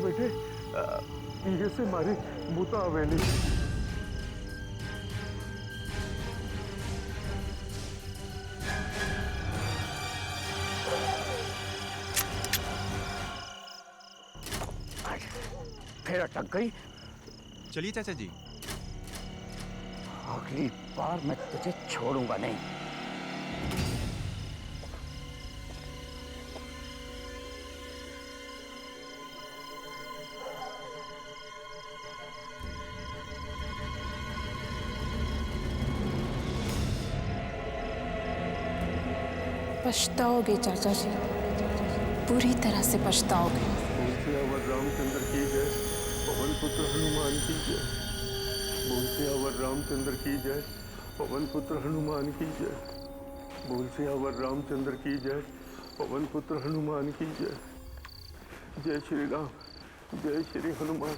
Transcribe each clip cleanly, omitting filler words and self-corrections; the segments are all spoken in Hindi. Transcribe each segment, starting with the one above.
बेटे ये से मारी बूता हवेली। फिर अटक गई। चलिए चाचा जी। अगली बार मैं तुझे छोड़ूंगा नहीं। पछताओगे चाचा जी, पूरी तरह से पछताओगे। बोल रामचंद्र की जय, पवन पुत्र हनुमान की जय। बोल सियावर रामचंद्र की जय, पवन पुत्र हनुमान की जय। बोल सियावर रामचंद्र की जय, पवन पुत्र हनुमान की जय। जय श्री राम, जय श्री हनुमान,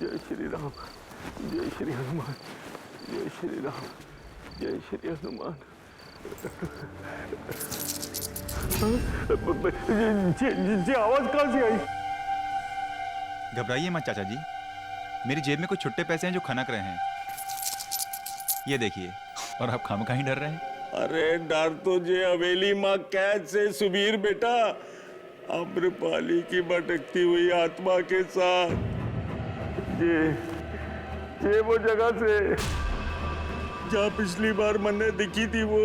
जय श्री राम, जय श्री हनुमान, जय श्री राम, जय श्री हनुमान। जी आवाज कहां से आई? घबराइए मत चाचा जी, मेरी जेब में कुछ छुट्टे पैसे हैं जो खनक रहे हैं, ये देखिए। और आप खामखा ही डर रहे हैं। अरे डर तो जे हवेली माँ कैद से सुबीर बेटा, अम्रपाली की भटकती हुई आत्मा के साथ। ये वो जगह से जहाँ पिछली बार मैंने दिखी थी, वो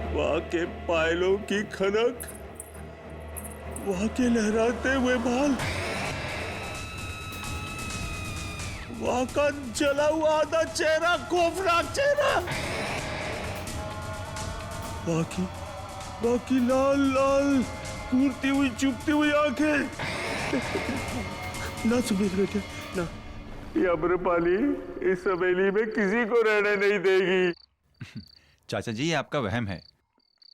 वहां के पायलों की खनक, वहां के लहराते हुए बाल, वहां का जला हुआ आधा चेहरा, खौफनाक चेहरा, बाकी लाल लाल कूदती हुई चुभती हुई आंखें। ना सुबीर बेटे ना, ये अम्रपाली इस हवेली में किसी को रहने नहीं देगी। चाचा जी ये आपका वहम है,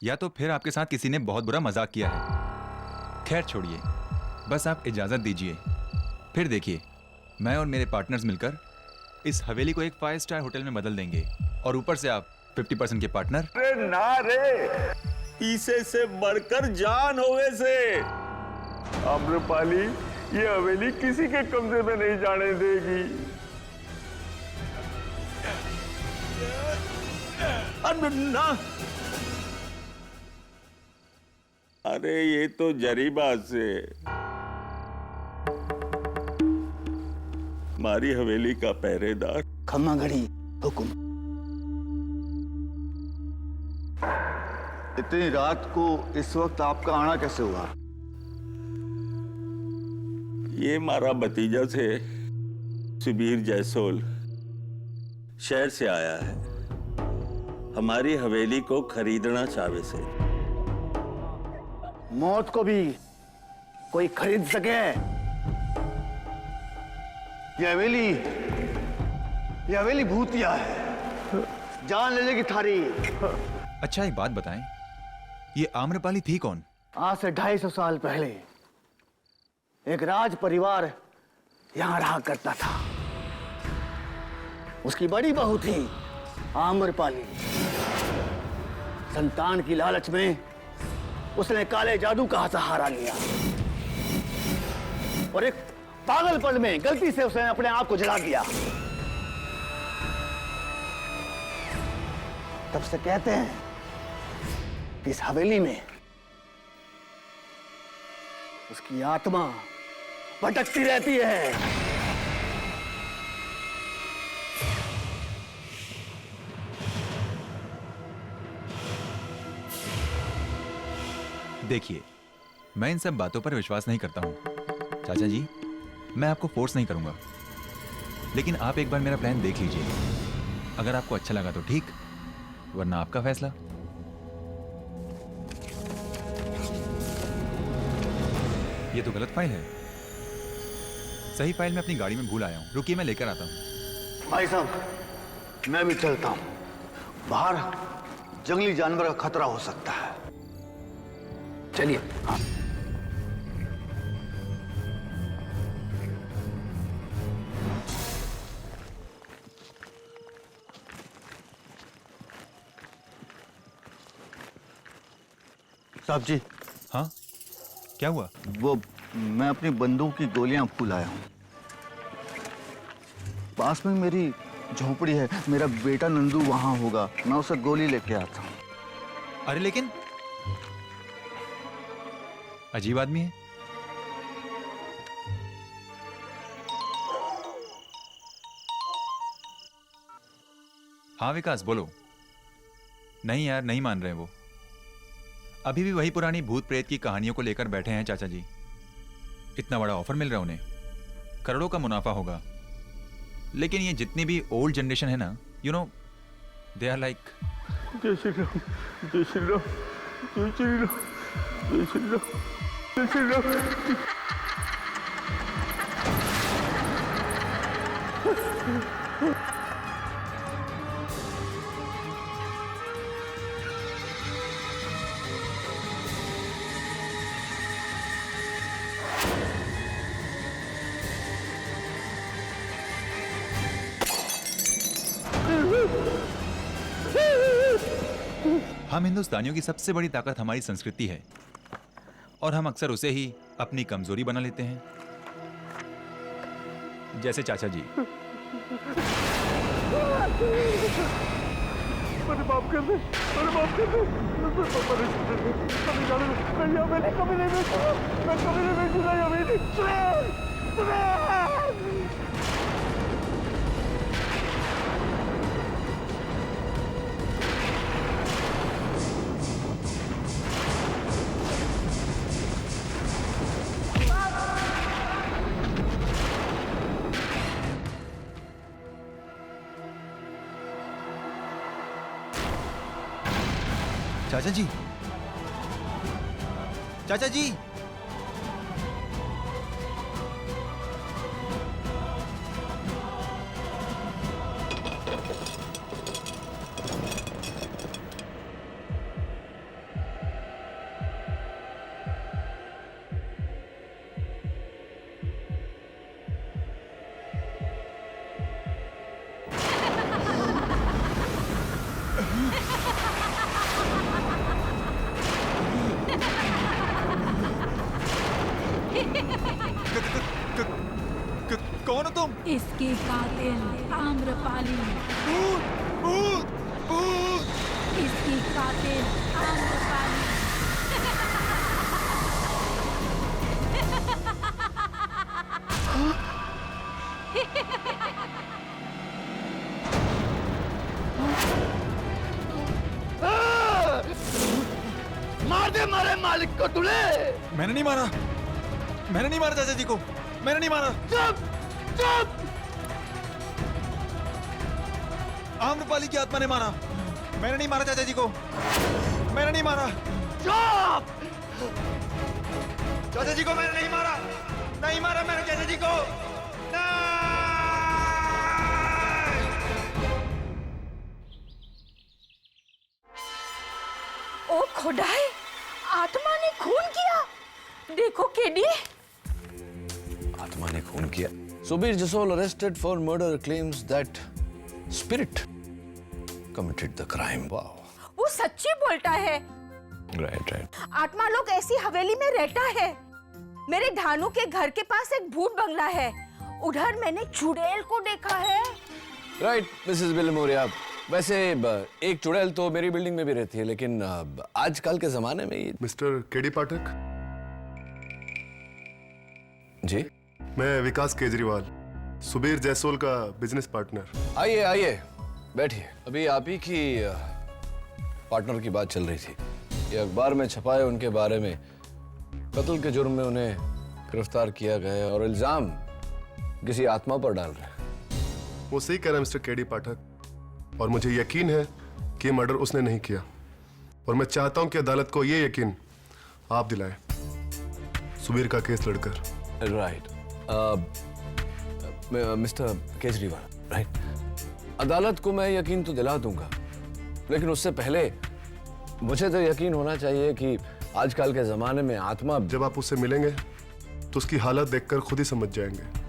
या तो फिर आपके साथ किसी ने बहुत बुरा मजाक किया है। खैर छोड़िए, बस आप इजाजत दीजिए, फिर देखिए मैं और मेरे पार्टनर्स मिलकर इस हवेली को एक 5 स्टार होटल में बदल देंगे, और ऊपर से आप 50% के पार्टनर। अरे ना रे, पीसे से बढ़कर जान होवे से। अम्रपाली ये हवेली किसी के कब्जे में नहीं जाने देगी। ना, अरे ये तो जरी बात से हमारी हवेली का पहरेदार। खम्मा घड़ी हुकुम। इतनी रात को इस वक्त आपका आना कैसे हुआ? ये हमारा भतीजा से सुबीर जयसोल शहर से आया है, हमारी हवेली को खरीदना चाहे से। मौत को भी कोई खरीद सके? ये हवेली भूतिया है, जान ले लेगी थारी। अच्छा एक बात बताएं, ये आम्रपाली थी कौन? आज से 250 साल पहले एक राज परिवार यहां रहा करता था। उसकी बड़ी बहू थी आम्रपाली। संतान की लालच में उसने काले जादू का सहारा लिया और एक पागलपन में गलती से उसने अपने आप को जला दिया। तब से कहते हैं कि इस हवेली में उसकी आत्मा भटकती रहती है। देखिए मैं इन सब बातों पर विश्वास नहीं करता हूं चाचा जी, मैं आपको फोर्स नहीं करूंगा, लेकिन आप एक बार मेरा प्लान देख लीजिए। अगर आपको अच्छा लगा तो ठीक, वरना आपका फैसला। ये तो गलत फाइल है। सही फाइल मैं अपनी गाड़ी में भूल आया हूं, रुकिए मैं लेकर आता हूं। भाई साहब मैं भी चलता हूं, बाहर जंगली जानवर का खतरा हो सकता है। चलिए। हाँ। साहब जी। हाँ क्या हुआ? वो मैं अपनी बंदूक की गोलियां फूलाया हूं। पास में मेरी झोपड़ी है, मेरा बेटा नंदू वहां होगा, मैं उसे गोली लेके आता हूं। अरे लेकिन अजीब आदमी है। हाँ विकास बोलो। नहीं यार, नहीं मान रहे वो। अभी भी वही पुरानी भूत प्रेत की कहानियों को लेकर बैठे हैं चाचा जी। इतना बड़ा ऑफर मिल रहा है उन्हें, करोड़ों का मुनाफा होगा। लेकिन ये जितनी भी ओल्ड जनरेशन है ना, you know, they are like. जय श्री राम, जय श्री राम, जय श्री राम, जय श्री राम, जय श्री राम। हम हिंदुस्तानियों की सबसे बड़ी ताकत हमारी संस्कृति है और हम अक्सर उसे ही अपनी कमजोरी बना लेते हैं, जैसे चाचा जी। मेरे माफ कर दे, मेरे माफ कर दे। कभी जाने दे, मैं यहाँ मैंने कभी नहीं बेचूंगा, मैं कभी नहीं बेचूंगा यहाँ मैंने। चाचा जी, चाचा जी, कौन हो तुम? इसके कातिल आम्रपाली। भूत, भूत, भूत। इसकी कातिल आम्रपाली। मार दे मारे मालिक को तुले। मैंने नहीं मारा, मैंने नहीं मारा चाचा जी को, मैंने नहीं मारा। चुप चुप। आम्रपाली की आत्मा ने मारा, मैंने नहीं मारा चाचा जी को, मैंने नहीं मारा। चुप। चाचा जी को मैंने नहीं मारा, नहीं मारा मैंने चाचा जी को। ओ खुदाई, आत्मा ने खून किया। देखो केडी। आत्मा ने खून किया। Subir Jasol arrested for murder claims that spirit committed the crime. Wow. वो सच्ची बोलता है। Right, right. आत्मा लोग ऐसी हवेली में रहता है। मेरे धानु के घर के पास एक भूत बंगला है, उधर मैंने चुड़ैल को देखा है। Right, Mrs. Billamoria. वैसे एक चुड़ैल तो मेरी बिल्डिंग में भी रहती है, लेकिन आजकल के जमाने में ये। मिस्टर केडी पाठक, जी मैं विकास केजरीवाल, सुबीर जयसोल का बिजनेस पार्टनर। आइए आइए बैठिए। अभी आप ही की पार्टनर की बात चल रही थी। ये अखबार में छपा है उनके बारे में, कत्ल के जुर्म में उन्हें गिरफ्तार किया गया है और इल्जाम किसी आत्मा पर डाल रहे हैं। वो सही कह रहा है मिस्टर केडी पाठक, और मुझे यकीन है कि ये मर्डर उसने नहीं किया, और मैं चाहता हूं कि अदालत को ये यकीन आप दिलाएं सुबीर का केस लड़कर। Right, mister Kejriwal, right. अदालत को मैं यकीन तो दिला दूंगा, लेकिन उससे पहले मुझे तो यकीन होना चाहिए कि आजकल के जमाने में आत्मा। जब आप उससे मिलेंगे तो उसकी हालत देखकर खुद ही समझ जाएंगे।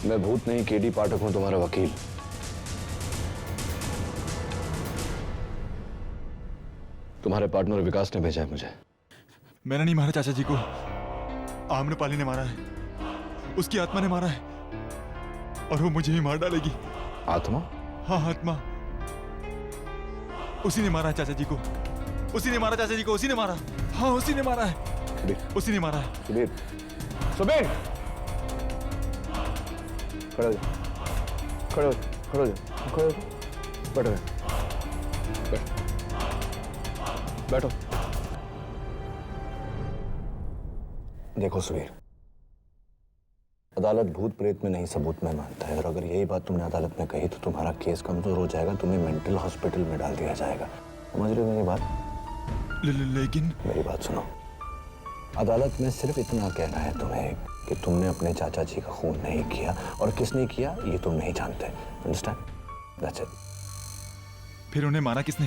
मैं भूत नहीं, केडी पाठक हूं, तुम्हारा वकील। तुम्हारे पार्टनर विकास ने भेजा है मुझे। मैंने नहीं मारा चाचा जी को, आम्रपाली ने मारा है। उसकी आत्मा ने मारा है और वो मुझे ही मार डालेगी। आत्मा? हाँ, आत्मा। उसी ने मारा है चाचा जी को। उसी ने मारा चाचा जी को। उसी ने मारा। हाँ, उसी ने मारा है। उसी ने मारा है। सुबीर, सुबीर, खड़े हो जा, खड़े हो जा, खड़े हो जा, खड़े हो जा। बैठो, बैठो। देखो सुबीर, अदालत भूत प्रेत में नहीं सबूत में मानता है, और अगर यही बात तुमने अदालत में कही तो तुम्हारा केस कमजोर हो जाएगा, तुम्हें मेंटल हॉस्पिटल में डाल दिया जाएगा। समझ रहे हो मेरी बात? लेकिन मेरी बात सुनो, अदालत में सिर्फ इतना कहना है तुम्हें कि तुमने अपने चाचा जी का खून नहीं किया, और किसने किया ये तुम नहीं जानते। अंडरस्टैंड? That's it. फिर उन्हें मारा किसने?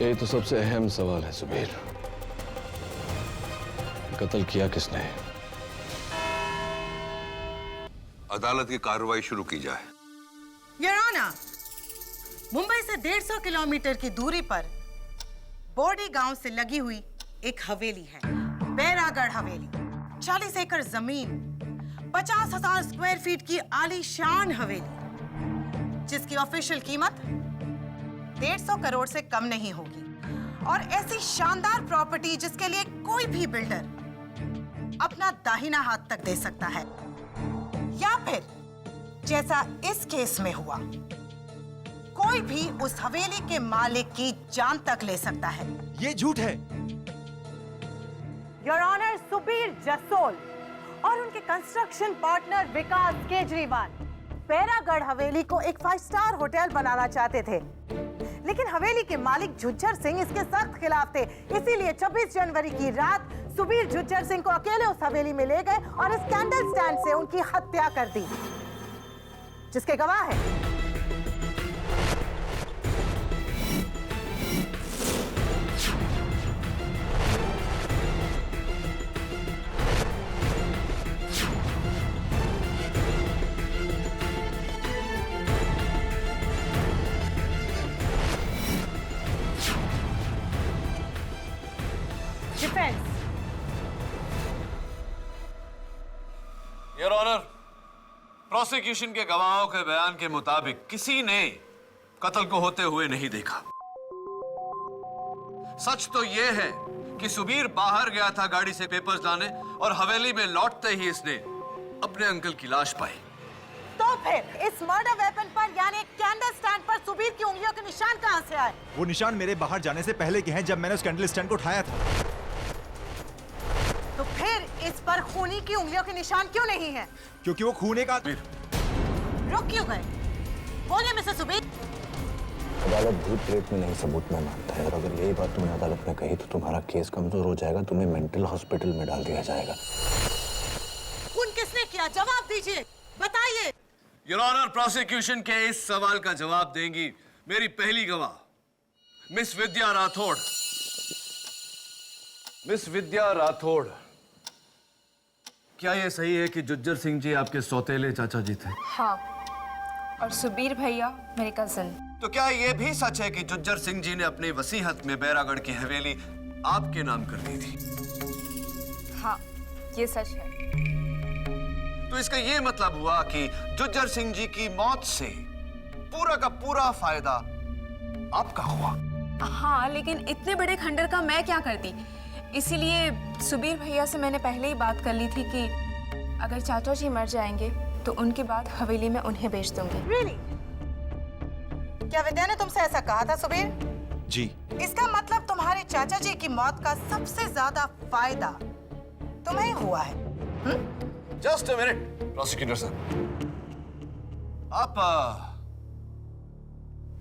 ये तो सबसे अहम सवाल है सुबीर, कत्ल किया किसने? अदालत की कार्रवाई शुरू की जाए। योर ऑनर, मुंबई से 150 किलोमीटर की दूरी पर बोर्डी गांव से लगी हुई एक हवेली है, बैरागढ़ हवेली। 40 एकड़ जमीन, 50,000 स्क्वायर फीट की आलीशान हवेली, जिसकी ऑफिशियल कीमत 150 करोड़ से कम नहीं होगी, और ऐसी शानदार प्रॉपर्टी जिसके लिए कोई भी बिल्डर अपना दाहिना हाथ तक दे सकता है, या फिर जैसा इस केस में हुआ, कोई भी उस हवेली के मालिक की जान तक ले सकता है। ये झूठ है। योर ऑनर, सुबीर जसोल और उनके कंस्ट्रक्शन पार्टनर विकास केजरीवाल बैरागढ़ हवेली को एक 5 स्टार होटल बनाना चाहते थे, लेकिन हवेली के मालिक झुज्जर सिंह इसके सख्त खिलाफ थे। इसीलिए 26 जनवरी की रात सुबीर झुज्जर सिंह को अकेले उस हवेली में ले गए और इस कैंडल स्टैंड से उनकी हत्या कर दी, जिसके गवाह है डिफेंस। योर ऑनर, प्रोसिक्यूशन के गवाहों के बयान के मुताबिक किसी ने कत्ल को होते हुए नहीं देखा। सच तो यह है कि सुबीर बाहर गया था गाड़ी से पेपर्स लाने, और हवेली में लौटते ही इसने अपने अंकल की लाश पाई। तो फिर इस मर्डर वेपन पर यानी कैंडल स्टैंड पर सुबीर की उंगलियों के निशान कहां से आए? वो निशान मेरे बाहर जाने से पहले के हैं, जब मैंने उस कैंडल स्टैंड को उठाया था। तो फिर इस पर खूनी की उंगलियों के निशान क्यों नहीं है? क्योंकि वो खून एक रुक क्यों गए? बोलिए मिस्टर सुबीर। अदालत भूत प्रेत में नहीं सबूत में मानता है, और अगर यही बात तुमने अदालत में कही तो तुम्हारा केस कमजोर हो जाएगा, तुम्हें मेंटल हॉस्पिटल में डाल दिया जाएगा। खून किसने किया? जवाब दीजिए, बताइए। योर ऑनर, प्रोसिक्यूशन के इस सवाल का जवाब देंगी मेरी पहली गवाह मिस विद्या राठौड़। मिस विद्या राठौड़, क्या यह सही है कि झुज्जर सिंह जी आपके सौतेले चाचा जी थे? हाँ, और सुबीर भैया मेरे कजन। तो क्या यह भी सच है कि झुज्जर सिंह जी ने अपनी वसीयत में बैरागढ़ की हवेली आपके नाम कर दी थी? हाँ, ये सच है। तो इसका यह मतलब हुआ कि झुज्जर सिंह जी की मौत से पूरा का पूरा फायदा आपका हुआ। हाँ, लेकिन इतने बड़े खंडर का मैं क्या करती? इसीलिए सुबीर भैया से मैंने पहले ही बात कर ली थी कि अगर चाचा जी मर जाएंगे तो उनके बाद हवेली में उन्हें बेच दूंगी। Really? क्या विद्या ने तुमसे ऐसा कहा था सुबीर? जी। इसका मतलब तुम्हारे चाचा जी की मौत का सबसे ज्यादा फायदा तुम्हें हुआ है। Just a minute prosecutor sir, आप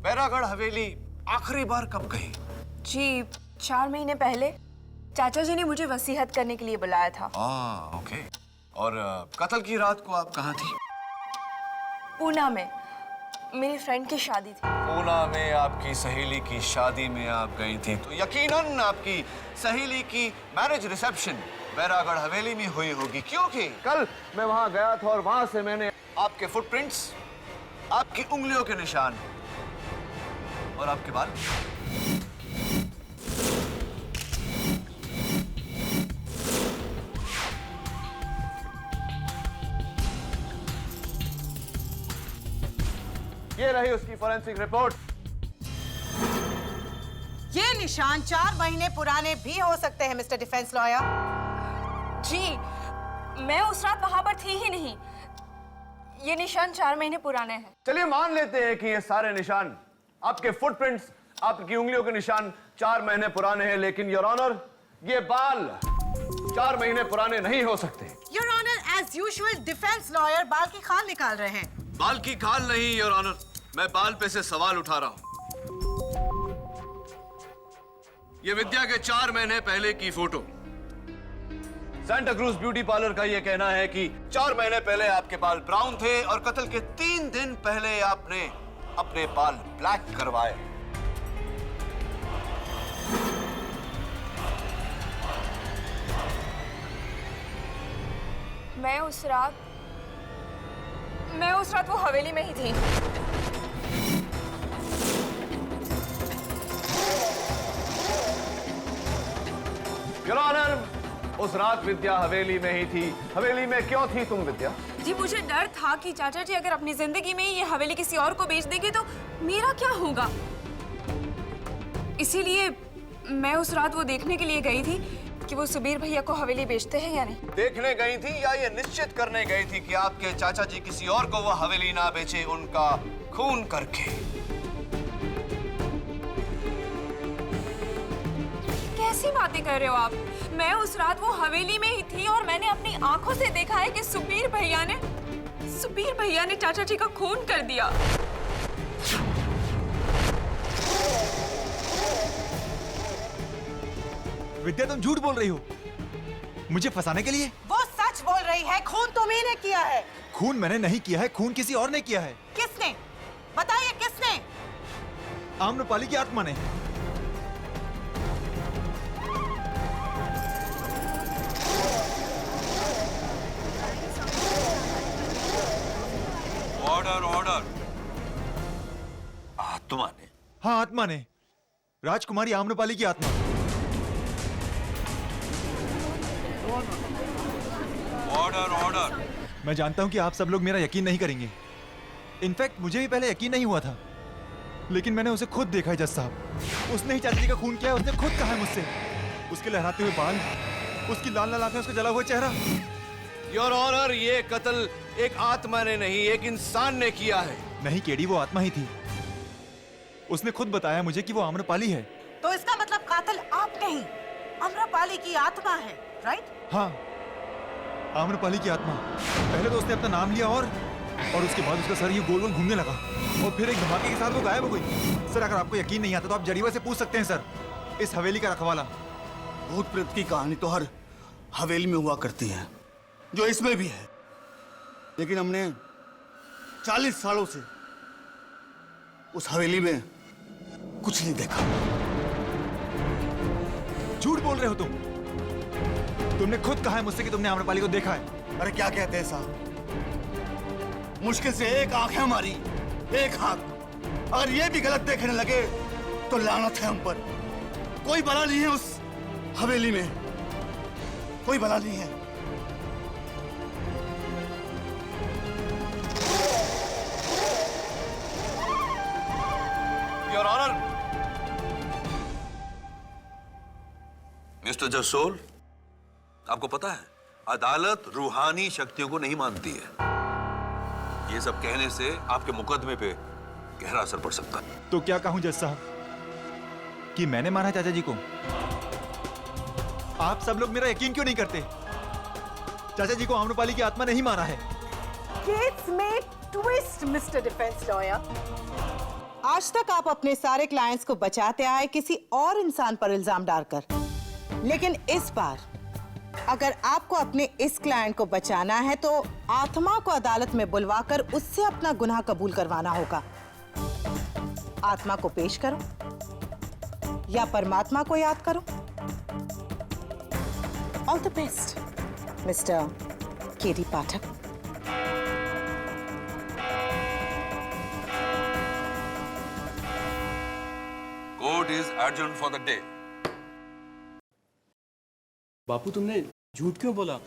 बैरागढ़ हवेली आखिरी बार कब गई? जी, 4 महीने पहले चाचा जी ने मुझे वसीयत करने के लिए बुलाया था। ओके। और कत्ल की रात को आप कहाँ थी? पूना में। मेरी फ्रेंड की शादी थी। पूना में आपकी सहेली की शादी में आप गई थी, तो यकीनन आपकी सहेली की मैरिज रिसेप्शन बैरागढ़ हवेली में हुई होगी, क्योंकि कल मैं वहां गया था और वहां से मैंने आपके फुटप्रिंट्स, आपकी उंगलियों के निशान और आपके बाल। ये रही उसकी फोरेंसिक रिपोर्ट। ये निशान 4 महीने पुराने भी हो सकते हैं मिस्टर डिफेंस लॉयर। जी, मैं उस रात वहां पर थी ही नहीं। ये निशान 4 महीने पुराने हैं। चलिए मान लेते हैं कि ये सारे निशान, आपके फुटप्रिंट्स, आपकी उंगलियों के निशान 4 महीने पुराने हैं, लेकिन योर ऑनर, ये बाल 4 महीने पुराने नहीं हो सकते। Your honour, as usual defence lawyer बाल की खाल निकाल रहे हैं। बाल की खाल नहीं योर ऑनर, मैं बाल पे से सवाल उठा रहा हूं। ये विद्या के 4 महीने पहले की photo. Santa cruise beauty parlour का ये कहना है कि 4 महीने पहले आपके बाल ब्राउन थे और कत्ल के 3 दिन पहले आपने अपने बाल ब्लैक करवाए। मैं उस रात वो हवेली में ही थी। योर ऑनर, उस रात विद्या हवेली में ही थी। हवेली में क्यों थी तुम विद्या? जी, मुझे डर था कि चाचा जी अगर अपनी जिंदगी में ये हवेली किसी और को बेच देंगे तो मेरा क्या होगा। इसीलिए मैं उस रात वो देखने के लिए गई थी कि वो सुबीर भैया को हवेली बेचते हैं या नहीं। देखने गई थी या ये निश्चित करने गई थी कि आपके चाचा जी किसी और को वो हवेली ना बेचे, उनका खून करके? कैसी बातें कर रहे हो आप? मैं उस रात वो हवेली में ही थी और मैंने अपनी आंखों से देखा है कि सुबीर भैया ने चाचा जी का खून कर दिया। विद्या, तुम झूठ बोल रही हो मुझे फंसाने के लिए। वो सच बोल रही है, खून तुम्ही ने किया है। खून मैंने नहीं किया है, खून किसी और ने किया है। किसने? बताइए किसने? आम्रपाली की आत्मा ने। Order order. आत्मा ने? हाँ, आत्मा ने, राजकुमारी आम्रपाली की आत्मा। Order order. मैं जानता हूं कि आप सब लोग मेरा यकीन नहीं करेंगे। इनफैक्ट मुझे भी पहले यकीन नहीं हुआ था, लेकिन मैंने उसे खुद देखा है जज साहब। उसने ही चाचा जी का खून किया है, उसने खुद कहा है मुझसे। उसके लहराते हुए बाल, उसकी लाल लाल आंखें, उसका जला हुआ चेहरा। योर ऑनर, ये कत्ल एक आत्मा ने नहीं, एक इंसान ने किया है। नहीं केडी, वो आत्मा ही थी। उसने खुद बताया मुझे कि वो आम्रपाली है। तो इसका मतलब कातिल आप नहीं, आम्रपाली की आत्मा है, राइट? हाँ, आम्रपाली की आत्मा। पहले तो उसने अपना नाम लिया और उसके बाद उसका सर ये गोल गोल घूमने लगा और फिर एक धमाके के साथ वो गायब हो गई। सर, अगर आपको यकीन नहीं आता तो आप जरीवा से पूछ सकते हैं सर, इस हवेली का रखवाला। भूत प्रेत की कहानी तो हर हवेली में हुआ करती है, जो इसमें भी है, लेकिन हमने 40 सालों से उस हवेली में कुछ नहीं देखा। झूठ बोल रहे हो तुम। तुमने खुद कहा है मुझसे कि तुमने आम्रपाली को देखा है। अरे क्या कहते हैं साहब, मुश्किल से एक आंख है हमारी, एक आंख। अगर ये भी गलत देखने लगे तो लानत है हम पर। कोई भला नहीं है उस हवेली में, कोई भला नहीं है। Your honour. मिस्टर जसोल, आपको पता है अदालत रूहानी शक्तियों को नहीं मानती है। ये सब कहने से आपके मुकदमे पे गहरा असर पड़ सकता है। तो क्या कहूं जज साहब कि मैंने मारा चाचा जी को? आप सब लोग मेरा यकीन क्यों नहीं करते? चाचा जी को आम्रपाली की आत्मा नहीं मारा है। केस में ट्विस्ट मिस्टर डिफेंस लॉयर। आज तक आप अपने सारे क्लाइंट्स को बचाते आए किसी और इंसान पर इल्जाम डालकर, लेकिन इस बार अगर आपको अपने इस क्लाइंट को बचाना है तो आत्मा को अदालत में बुलवाकर उससे अपना गुनाह कबूल करवाना होगा। आत्मा को पेश करो या परमात्मा को याद करो। All the best mister KD Pathak. Court is adjourned for the day. बापू तुमने झूठ क्यों बोला?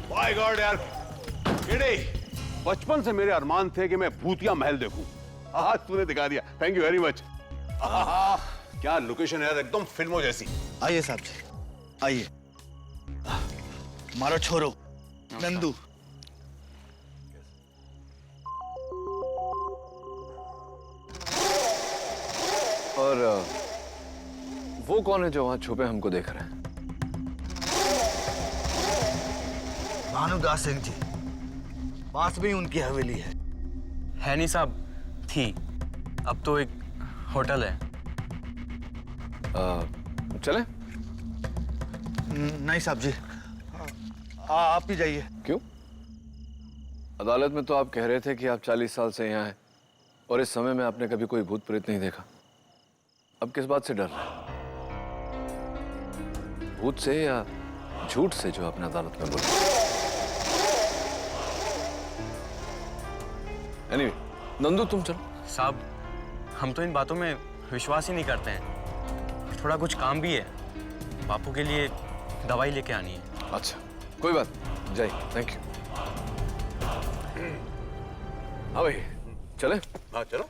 माय गॉड यार, बचपन से मेरे अरमान थे कि मैं भूतिया महल देखूं। आज तूने दिखा दिया, थैंक यू वेरी मच। क्या लोकेशन है यार, एकदम फिल्मों जैसी। आइए साहब जी, आइए। मारो छोरो नंदू। और वो कौन है जो वहां छुपे हमको देख रहे हैं? भानुदास सिंह जी, पास में ही उनकी हवेली है। नहीं साहब, थी, अब तो एक होटल है। चले? नहीं साहब जी, आप ही जाइए। क्यों? अदालत में तो आप कह रहे थे कि आप 40 साल से यहाँ हैं और इस समय में आपने कभी कोई भूत प्रेत नहीं देखा। अब किस बात से डर रहे हैं? भूत से या झूठ से जो आपने अदालत में बोला? Anyway, नंदू तुम चलो। साहब, हम तो इन बातों में विश्वास ही नहीं करते हैं। थोड़ा कुछ काम भी है, बापू के लिए दवाई लेके आनी है। अच्छा, कोई बात, जय, थैंक यू। हाँ भाई, चले? हाँ चलो।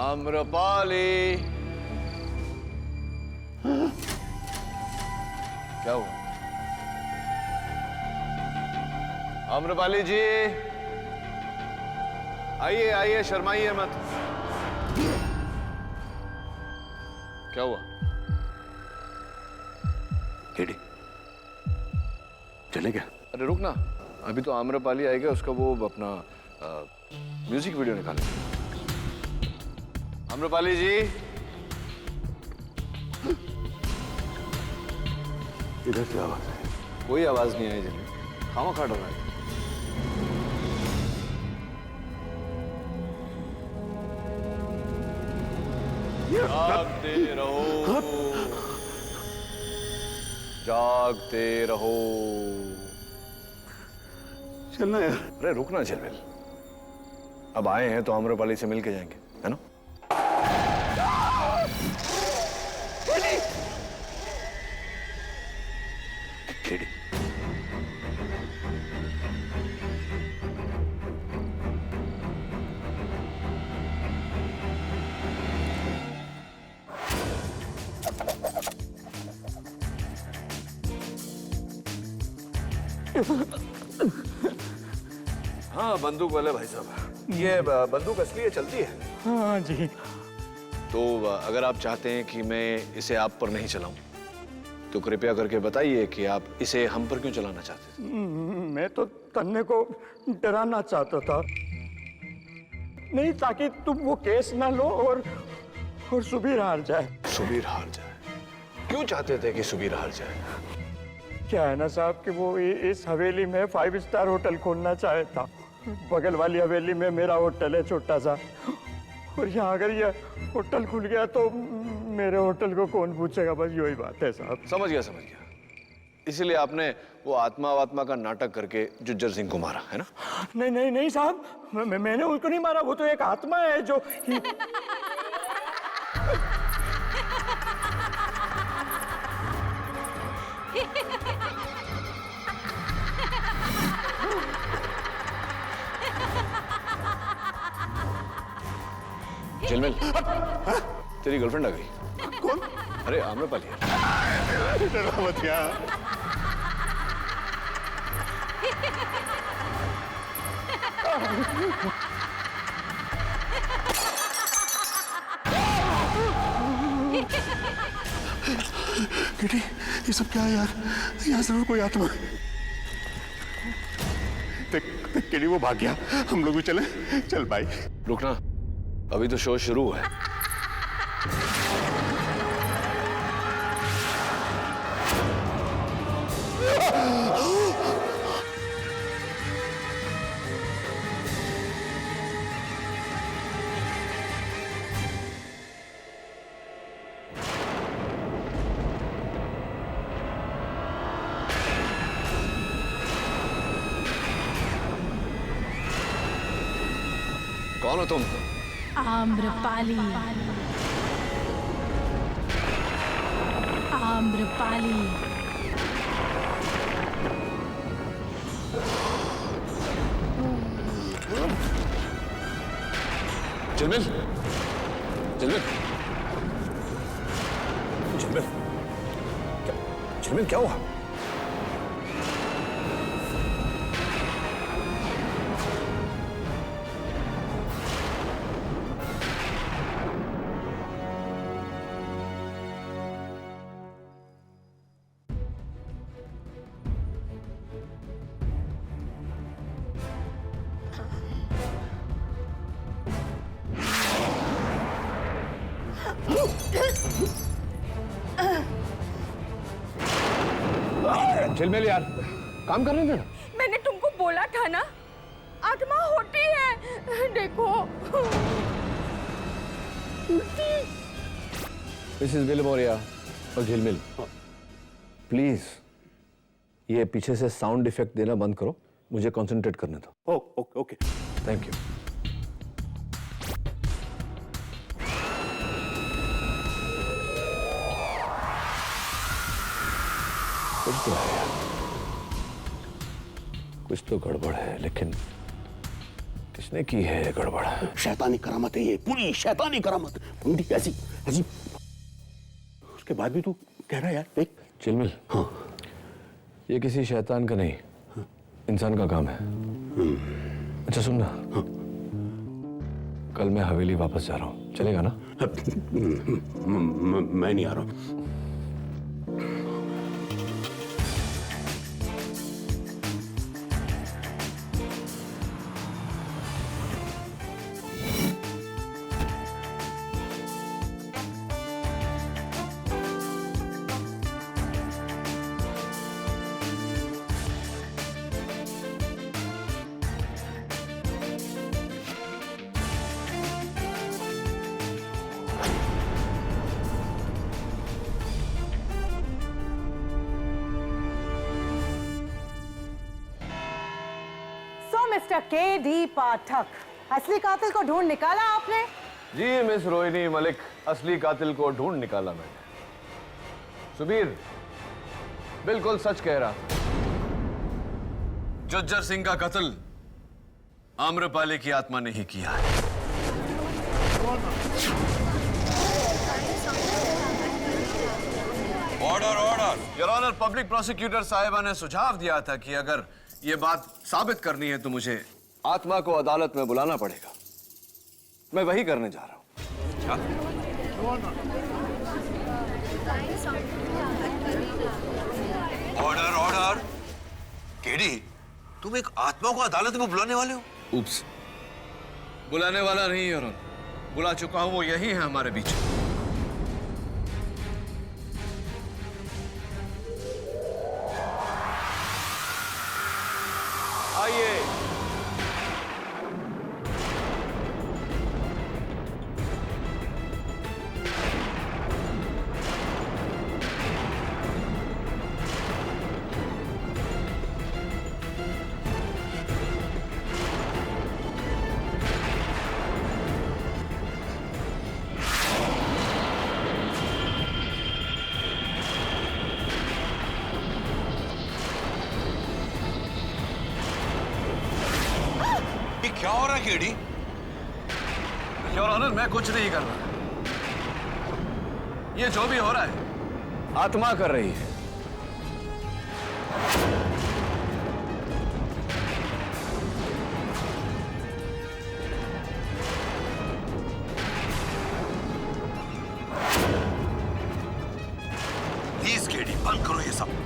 आम्रपाली, क्या हुआ? आम्रपाली जी, आइए आइए, शर्माइए मत। क्या हुआ? केडी, चले क्या? अरे रुक ना, अभी तो आम्रपाली आएगा, उसका वो अपना म्यूजिक वीडियो निकालेंगे। आम्रपाली जी, इधर से आवाज है। कोई आवाज नहीं आई जिन्हें, खामा खा डरा है। जागते रहो, जागते रहो। चलना यार। अरे रुकना झलवेल, अब आए हैं तो आम्रपाली से मिल के जाएंगे, है ना? केडी, हाँ, बंदूक वाले भाई साहब, ये बंदूक असली है, चलती है? हाँ जी। तो अगर आप चाहते हैं कि मैं इसे आप पर नहीं चलाऊं, तो कृपया करके बताइए कि आप इसे हम पर क्यों चलाना चाहते थे? मैं तो तन्ने को डराना चाहता था, नहीं ताकि तुम वो केस ना लो और सुबीर हार जाए। सुबीर हार जाए? क्यों चाहते थे कि सुबीर हार जाए? क्या है ना साहब कि वो इस हवेली में 5 स्टार होटल खोलना चाहता। बगल वाली हवेली में मेरा होटल है छोटा सा, और यहाँ अगर ये होटल खुल गया तो मेरे होटल को कौन पूछेगा, बस यही बात है साहब। समझ गया, समझ गया। इसीलिए आपने वो आत्मा वात्मा का नाटक करके जुज्जर सिंह को मारा, है ना? नहीं नहीं नहीं साहब, मैंने उसको नहीं मारा, वो तो एक आत्मा है जो झिलमिल, तेरी गर्लफ्रेंड आ गई। कौन? अरे आम्रपाली। डरा मत यार। किटी, ये सब क्या है यार? यहाँ जरूर कोई आत्मा है। देख किटी वो भाग गया, हम लोग भी चले। चल भाई। रुकना, अभी तो शो शुरू है। कौन हो तुम? आम्रपाली। आम्रपाली। झिलमिल, झिलमिल, झिलमिल, झिलमिल क्या हुआ? झिलमिल यार, काम करने देना। मैंने तुमको बोला था ना, आत्मा होती है। देखो। मिसेस विलिमोरिया और झिलमिल, प्लीज ये पीछे से साउंड इफेक्ट देना बंद करो, मुझे कंसंट्रेट करने दो। Okay okay. Thank you. कुछ तो है यार, कुछ तो गड़बड़ है, लेकिन किसने की है गड़बड़? शैतानी करामत है ये, पूरी शैतानी करामत। पूरी ऐसी ऐसी। उसके बाद भी तू कह रहा है यार। देख झिलमिल, हाँ, ये किसी शैतान का नहीं, हाँ, इंसान का काम है। अच्छा सुनना, हाँ, कल मैं हवेली वापस जा रहा हूँ, चलेगा ना? मैं नहीं आ रहा हूँ। Mister KD. पाठक, असली कातिल को ढूंढ निकाला आपने? जी मिस रोहिणी मलिक, असली कातिल को ढूंढ निकाला मैंने। सुबीर बिल्कुल सच कह रहा। जुज्जर सिंह का कत्ल आम्रपाली की आत्मा ने ही किया है। Order order. Your honour, public prosecutor साहिबा ने सुझाव दिया था कि अगर ये बात साबित करनी है तो मुझे आत्मा को अदालत में बुलाना पड़ेगा। मैं वही करने जा रहा हूं। Order order. केडी, तुम एक आत्मा को अदालत में बुलाने वाले हो? उप्स, बुलाने वाला नहीं योर ऑनर, बुला चुका हूं, वो यही है हमारे बीच। आइए। क्या हो रहा है केडी? योर ऑनर, मैं कुछ नहीं कर रहा। ये जो भी हो रहा है आत्मा कर रही है। प्लीज केडी, बंद करो ये सब।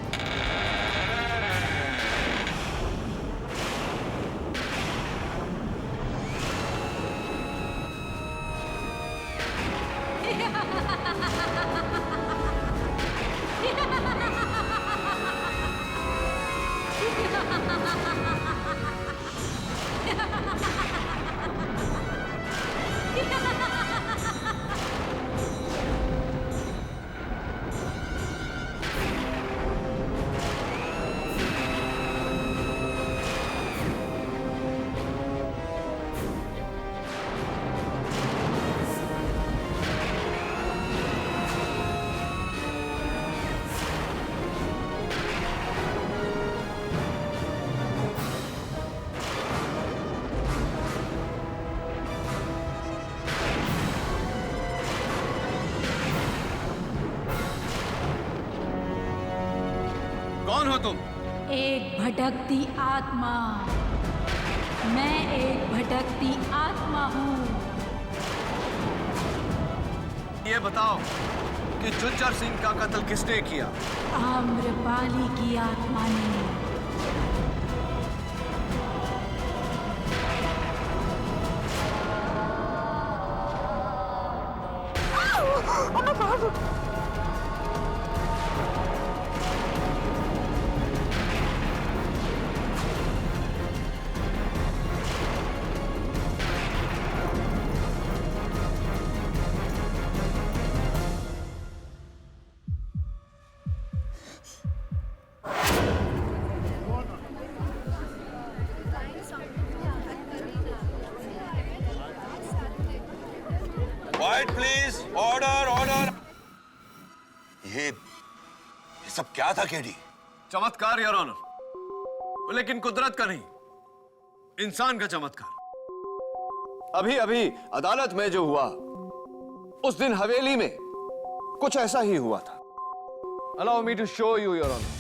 कौन हो तुम? एक भटकती आत्मा। मैं एक भटकती आत्मा हूँ। ये बताओ कि जुज्जर सिंह का कत्ल किसने किया? आम्रपाली की आत्मा ने। Quiet, please. Order, order. ये सब क्या था केडी? चमत्कार योर ऑनर, लेकिन कुदरत का नहीं, इंसान का चमत्कार। अभी अभी अदालत में जो हुआ, उस दिन हवेली में कुछ ऐसा ही हुआ था। Allow me to show you your honour.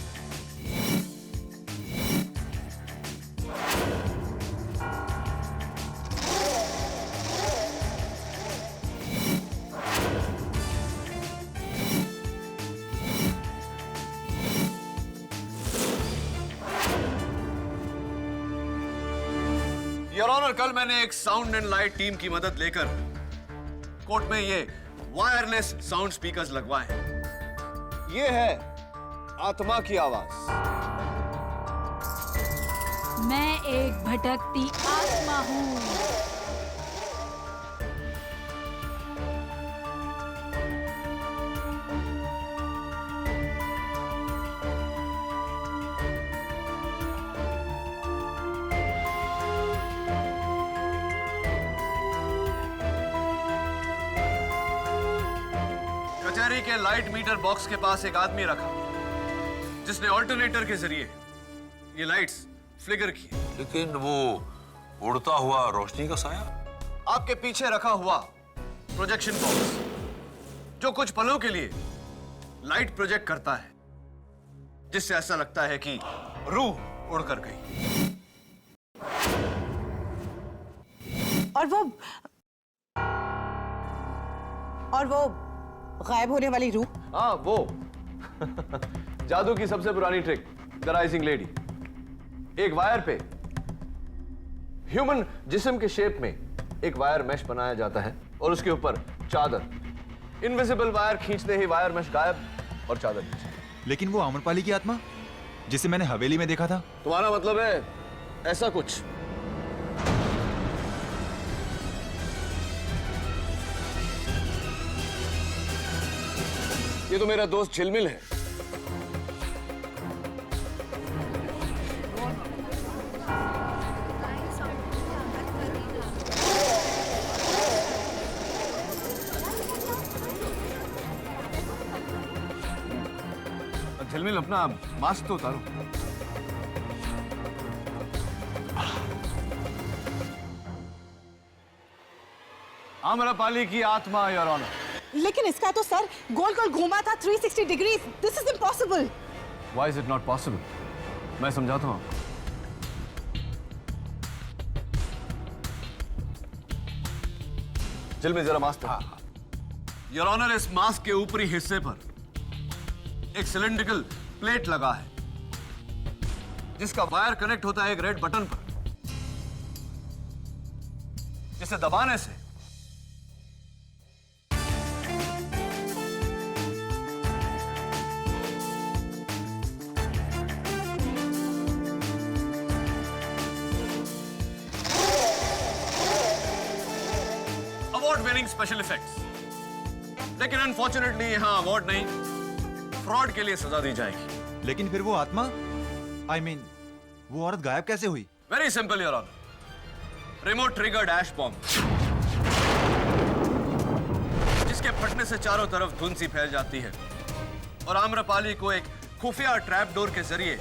Your honour, कल मैंने एक साउंड एंड लाइट टीम की मदद लेकर कोर्ट में ये वायरलेस साउंड स्पीकर्स लगवाए हैं। ये है आत्मा की आवाज। मैं एक भटकती आत्मा हूँ। कचहरी के लाइट मीटर बॉक्स के पास एक आदमी रखा जिसने ऑल्टरनेटर के जरिए ये लाइट्स फ्लिकर की। लेकिन वो उड़ता हुआ रोशनी का साया आपके पीछे रखा हुआ प्रोजेक्शन बॉक्स जो कुछ पलों के लिए लाइट प्रोजेक्ट करता है, जिससे ऐसा लगता है कि रूह उड़कर गई। और वो गायब होने वाली रूह? हाँ, वो जादू की सबसे पुरानी ट्रिक, द राइजिंग लेडी। एक वायर पे ह्यूमन जिस्म के शेप में एक वायर मैश बनाया जाता है और उसके ऊपर चादर। इनविजिबल वायर खींचते ही वायर मैश गायब और चादर नीचे। लेकिन वो आम्रपाली की आत्मा जिसे मैंने हवेली में देखा था? तुम्हारा मतलब है ऐसा कुछ? ये तो मेरा दोस्त झिलमिल है। झिलमिल, अपना मास्क तो उतारो। आम्रपाली की आत्मा, योर ऑनर। लेकिन इसका तो सर गोल गोल घूमा था 360 degree. This is impossible. Why is it not possible? मैं समझाता हूँ। जिल में जरा मास्क। योर ऑनर, इस मास्क के ऊपरी हिस्से पर एक सिलेंड्रिकल प्लेट लगा है जिसका वायर कनेक्ट होता है एक रेड बटन पर, जिसे दबाने से अवार्ड विनिंग स्पेशल इफेक्ट्स। लेकिन अनफॉर्चुनेटली यहां अवार्ड नहीं, फ्रॉड के लिए सजा दी जाएगी। लेकिन फिर वो आत्मा, I mean, वो औरत गायब कैसे हुई? Very simple your honour, remote trigger dash bomb, जिसके फटने से चारों तरफ धुंध सी फैल जाती है और आम्रपाली को एक खुफिया ट्रैप डोर के जरिए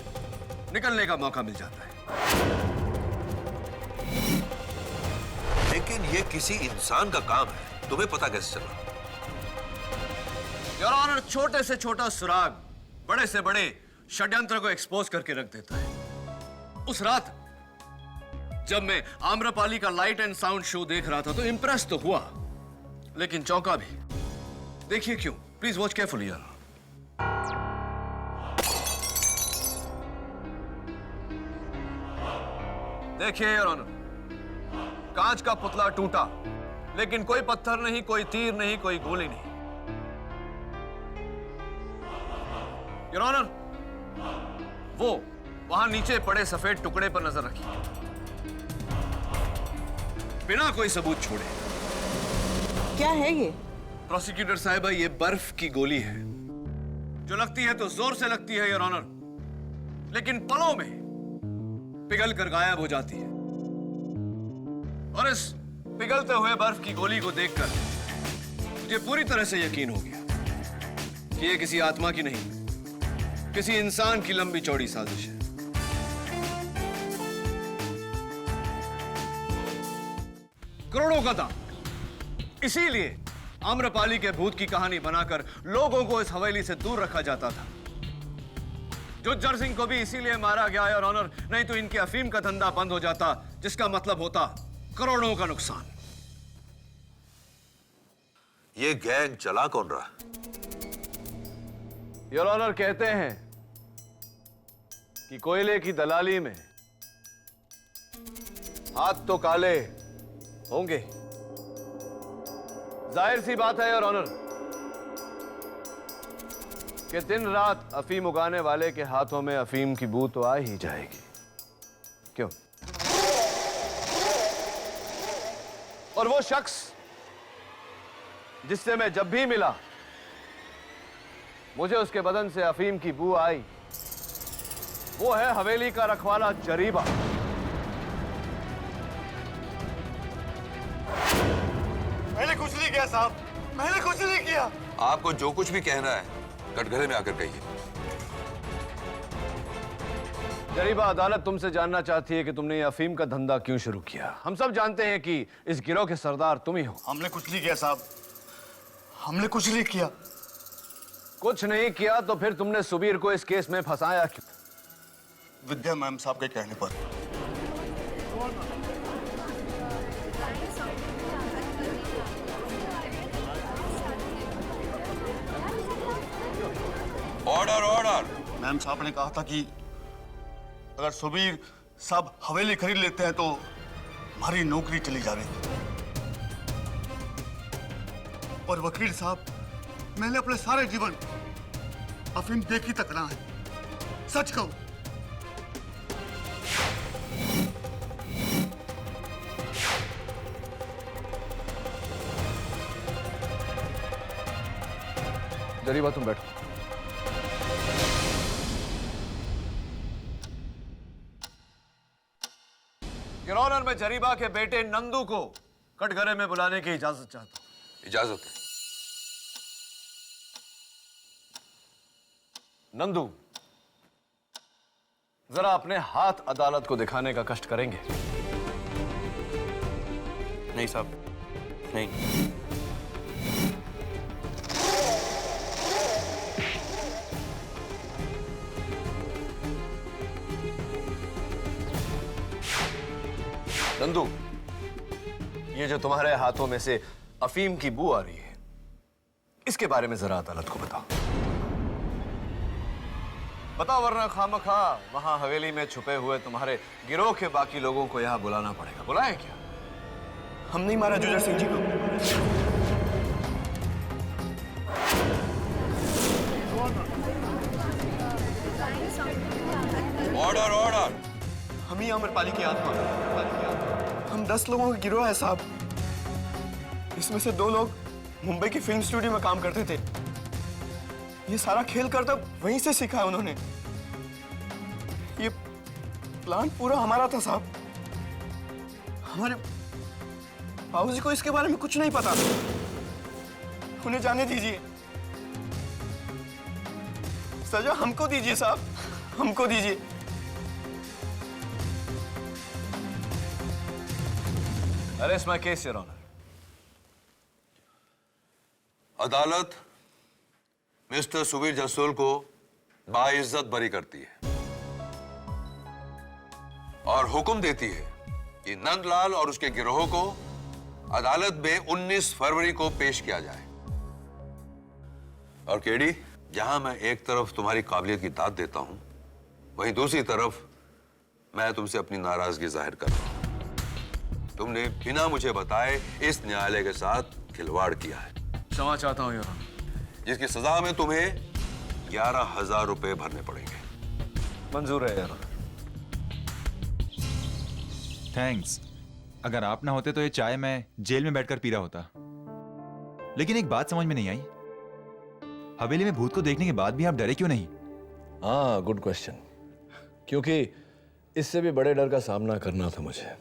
निकलने का मौका मिल जाता है। लेकिन ये किसी इंसान का काम है, तुम्हें पता कैसे चला? योर ऑनर, छोटे से छोटा सुराग बड़े से बड़े षड्यंत्र को एक्सपोज करके रख देता है। उस रात जब मैं आम्रपाली का लाइट एंड साउंड शो देख रहा था तो इंप्रेस तो हुआ, लेकिन चौंका भी। देखिए क्यों, प्लीज वॉच केयरफुली यार। देखिए योर ऑनर, कांच का पुतला टूटा, लेकिन कोई पत्थर नहीं, कोई तीर नहीं, कोई गोली नहीं। योर ऑनर, वो वहां नीचे पड़े सफेद टुकड़े पर नजर रखिए, बिना कोई सबूत छोड़े। क्या है ये? प्रोसिक्यूटर साहिबा, ये बर्फ की गोली है जो लगती है तो जोर से लगती है योर ऑनर, लेकिन पलों में पिघल कर गायब हो जाती है। और इस पिघलते हुए बर्फ की गोली को देखकर मुझे पूरी तरह से यकीन हो गया कि ये किसी आत्मा की नहीं, किसी इंसान की लंबी चौड़ी साजिश है। करोड़ों का दाम। इसीलिए आम्रपाली के भूत की कहानी बनाकर लोगों को इस हवेली से दूर रखा जाता था। जुज्जर सिंह को भी इसीलिए मारा गया है और ऑनर, नहीं तो इनके अफीम का धंधा बंद हो जाता, जिसका मतलब होता करोड़ों का नुकसान। ये गैंग चला कौन रहा? योर ऑनर, कहते हैं कि कोयले की दलाली में हाथ तो काले होंगे। जाहिर सी बात है योर ऑनर कि दिन रात अफीम उगाने वाले के हाथों में अफीम की बू तो आ ही जाएगी। क्यों? और वो शख्स जिससे मैं जब भी मिला मुझे उसके बदन से अफीम की बू आई, वो है हवेली का रखवाला जरीबा। मैंने कुछ नहीं किया साहब, मैंने कुछ नहीं किया। आपको जो कुछ भी कहना है कटघरे में आकर कहिए। जरीबा, अदालत तुमसे जानना चाहती है कि तुमने ये अफीम का धंधा क्यों शुरू किया। हम सब जानते हैं कि इस गिरोह के सरदार तुम ही हो। हमने कुछ नहीं किया साहब, हमने कुछ नहीं किया। कुछ नहीं किया तो फिर तुमने सुबीर को इस केस में फंसाया क्यों? विद्या मैम साहब के कहने पर। Order order. मैम साहब ने कहा था कि अगर सुबीर साहब हवेली खरीद लेते हैं तो हमारी नौकरी चली जाएगी। और वकील साहब, मैंने अपने सारे जीवन अफीम देखी तक ना है, सच कहूं। जरीबा, तुम बैठो। योर ऑनर, मैं जरीबा के बेटे नंदू को कटघरे में बुलाने की इजाजत चाहता हूं। इजाजत है। नंदू, जरा अपने हाथ अदालत को दिखाने का कष्ट करेंगे? नहीं साहब, नहीं। नंदू, ये जो तुम्हारे हाथों में से अफीम की बू आ रही है, इसके बारे में जरा अदालत को बताओ। बताओ, वरना खामखा वहां हवेली में छुपे हुए तुम्हारे गिरोह के बाकी लोगों को यहां बुलाना पड़ेगा। बुलाए क्या? हम नहीं मारा जुजर सिंह जी को। Order order. हम ही अमरपाली की आत्मा। हम 10 लोगों का गिरोह है साहब। इसमें से 2 लोग मुंबई की फिल्म स्टूडियो में काम करते थे। ये सारा खेल करता वहीं से सीखा है उन्होंने। ये प्लान पूरा हमारा था साहब। हमारे बाबूजी को इसके बारे में कुछ नहीं पता। उन्हें जाने दीजिए। सजा हमको दीजिए साहब, हमको दीजिए। Arrest my case, Your Honor. अदालत मिस्टर सुबीर जसोल को बाइज्जत बरी करती है और हुक्म देती है कि नंदलाल और उसके गिरोह को अदालत में 19 फरवरी को पेश किया जाए। और केडी, जहां मैं एक तरफ तुम्हारी काबिलियत की दाद देता हूं, वहीं दूसरी तरफ मैं तुमसे अपनी नाराजगी जाहिर कर रहा हूं। तुमने बिना मुझे बताए इस न्यायालय के साथ खिलवाड़ किया है। क्षमा चाहता हूं, योर ऑनर। जिसकी सजा में तुम्हें 11,000 रुपए भरने पड़ेंगे। मंजूर है, योर ऑनर। थैंक्स। अगर आप ना होते तो ये चाय मैं जेल में बैठकर पी रहा होता। लेकिन एक बात समझ में नहीं आई, हवेली में भूत को देखने के बाद भी आप डरे क्यों नहीं? हाँ, गुड क्वेश्चन। क्योंकि इससे भी बड़े डर का सामना करना था मुझे।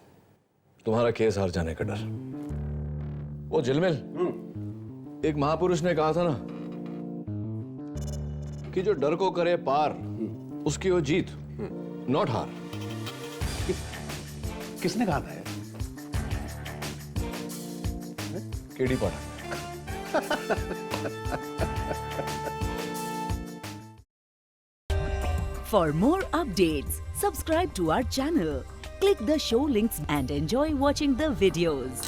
तुम्हारा केस हार जाने का डर। वो झिलमिल, एक महापुरुष ने कहा था ना कि जो डर को करे पार उसकी वो जीत, नॉट हार। किसने कहा था? KD Pathak. For more updates, subscribe to our channel, click the show links and enjoy watching the videos.